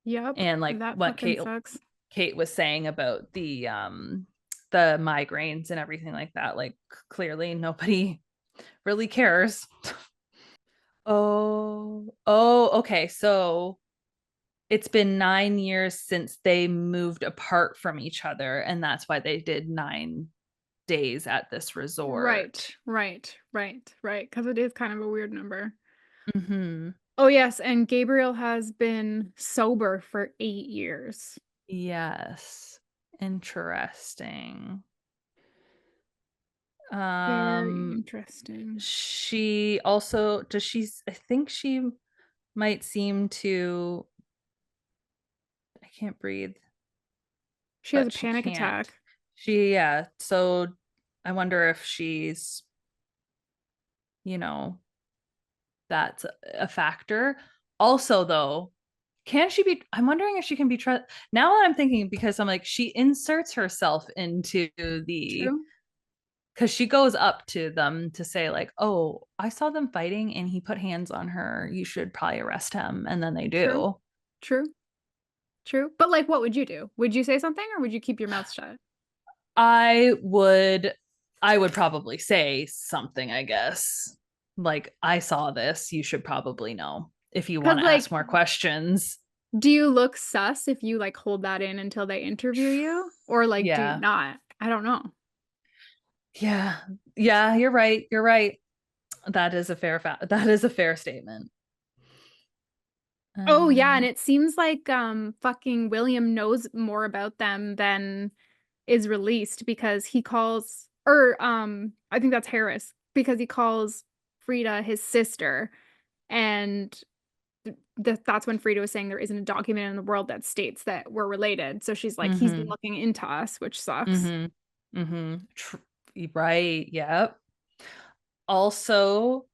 Yep, And like that what fucking Kate sucks. Kate was saying about the migraines and everything like that, like clearly nobody really cares. Okay. So it's been 9 years since they moved apart from each other, and that's why they did 9 days at this resort. Right. Because it is kind of a weird number. Hmm. Oh, yes, and Gabriel has been sober for 8 years. Yes. Interesting. Very Um, interesting. she also does I think she might seem to, I can't breathe, She has a but she panic can't. attack. Yeah. So I wonder if she's, you know, that's a factor. Also, though, can she be? I'm wondering if she can be trusted. Now that I'm thinking, because I'm like, she inserts herself into the, True. because she goes up to them to say, like, oh, I saw them fighting and he put hands on her. You should probably arrest him. And then they True. do. True. True. But like, what would you do? Would you say something or would you keep your mouth shut? I would, I would probably say something, I guess. Like, I saw this. You should probably know if you want Because to ask like, more questions. do you look sus if you like hold that in until they interview you? Or like, do you Yeah. not? I don't know. Yeah. Yeah, you're right. You're right. That is a fair statement. Oh yeah, and Um it seems like fucking William knows more about them than is released because he calls or I think that's Harris because he calls Frida his sister and that's when Frida was saying there isn't a document in the world that states that we're related. So she's like he's been mhm. looking into us, which sucks. Mhm. Mhm. Right. Yep. Also,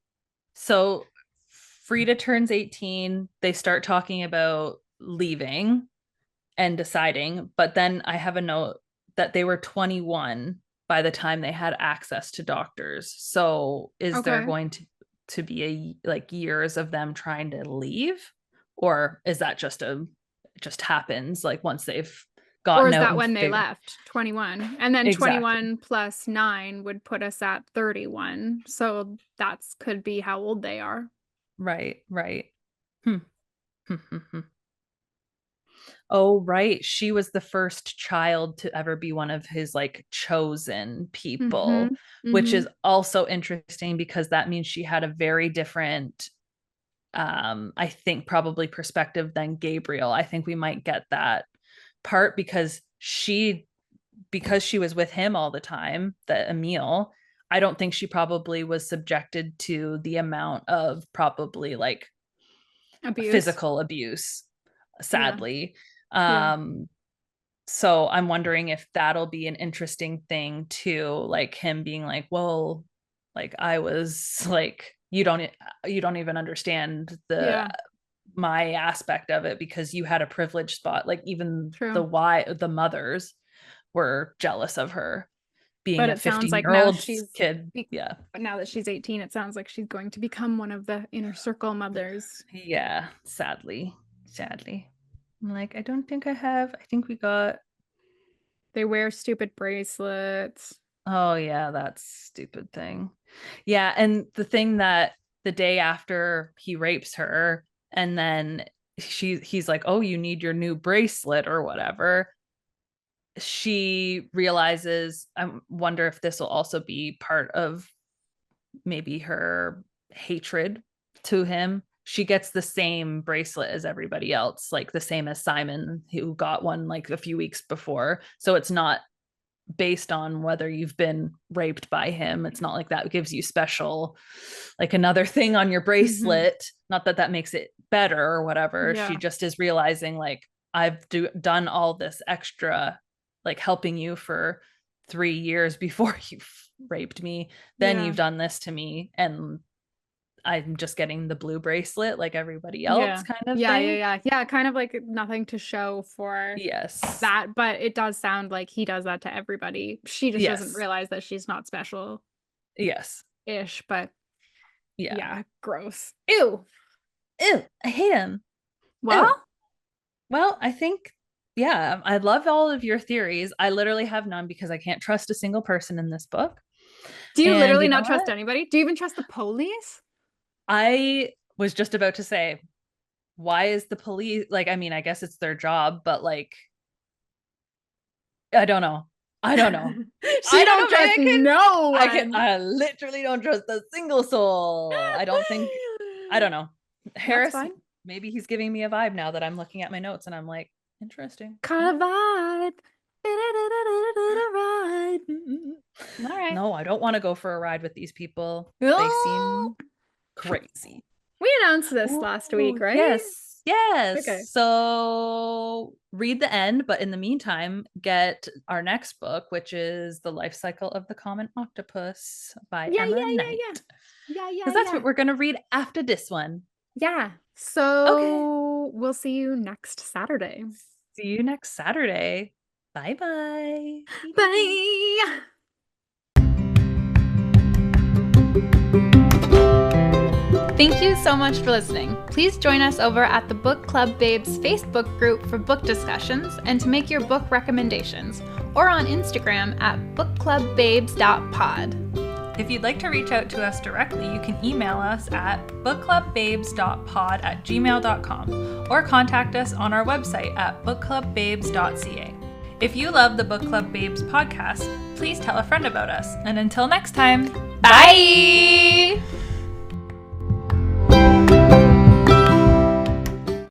so Frida turns 18, they start talking about leaving and deciding, but then I have a note that they were 21 by the time they had access to doctors. So is there Okay. going to be like years of them trying to leave, or is that just happens like once they've Or gotten is out that and when they figured. left? 21. And then Exactly. 21 plus 9 would put us at 31. So that's could be how old they are. Right, right. Hmm. Oh, right. She was the first child to ever be one of his like chosen people, Mhm. which is Mhm. also interesting because that means she had a very different I think probably perspective than Gabriel. I think we might get that part because she was with him all the time, the Emil, I don't think she probably was subjected to the amount of probably like Abuse. physical abuse sadly. Yeah. So I'm wondering if that'll be an interesting thing too, like him being like, well, like I was like, you don't even understand Yeah. my aspect of it because you had a privileged spot. Like even True. the mothers were jealous of her being But a it sounds 15 like year now old she's kid. be- Yeah. but now that she's 18, it sounds like she's going to become one of the inner circle mothers. Yeah. Sadly. I'm like, I don't think I have. I think we got. They wear stupid bracelets. Oh, yeah, that stupid thing. Yeah. And the thing that the day after he rapes her, and then he's like, oh, you need your new bracelet or whatever. She realizes, I wonder if this will also be part of maybe her hatred to him. She gets the same bracelet as everybody else, like the same as Simon, who got one like a few weeks before. So it's not based on whether you've been raped by him. It's not like that gives you special, like another thing on your Mm-hmm. bracelet. Not that that makes it better or whatever. She Yeah. just is realizing, like, done all this extra, like helping you for 3 years before you raped me. Then Yeah. you've done this to me, and I'm just getting the blue bracelet like everybody else, Yeah. kind of Yeah. Yeah. thing. Yeah. Yeah. Kind of like nothing to show for Yes. that, but it does sound like he does that to everybody. She just doesn't Yes. realize that she's not special Yes. ish, but Yeah. yeah, gross. Ew. Ew, I hate him. Ew. Well, Well, I think, yeah, I love all of your theories. I literally have none because I can't trust a single person in this book. do you And literally you know not trust what? anybody? Do you even trust the police? I was just about to say, why is the police like, I mean, I guess it's their job, but like, I don't know. I don't know. She I don't don't know. Maybe trust no one. I literally don't trust a single soul. I don't think, I don't know. That's Harris, fine. maybe he's giving me a vibe now that I'm looking at my notes and I'm like, interesting. Kind of vibe. Ride. All right. No, I don't want to go for a ride with these people. They Oh, seem crazy. we announced this last week, Oh, right? yes. Yes. Okay. So read the end, but in the meantime, get our next book, which is The Life Cycle of the Common Octopus by Yeah, Emma yeah, yeah, Knight. yeah. Yeah, Because yeah, that's what yeah. we're going to read after this one. Yeah. Okay. So we'll see you next Saturday. See you next Saturday. Bye-bye. Bye. Thank you so much for listening. Please join us over at the Book Club Babes Facebook group for book discussions and to make your book recommendations, or on Instagram at bookclubbabes.pod. If you'd like to reach out to us directly, you can email us at bookclubbabes.pod@gmail.com or contact us on our website at bookclubbabes.ca. If you love the Book Club Babes podcast, please tell a friend about us. And until next time, bye!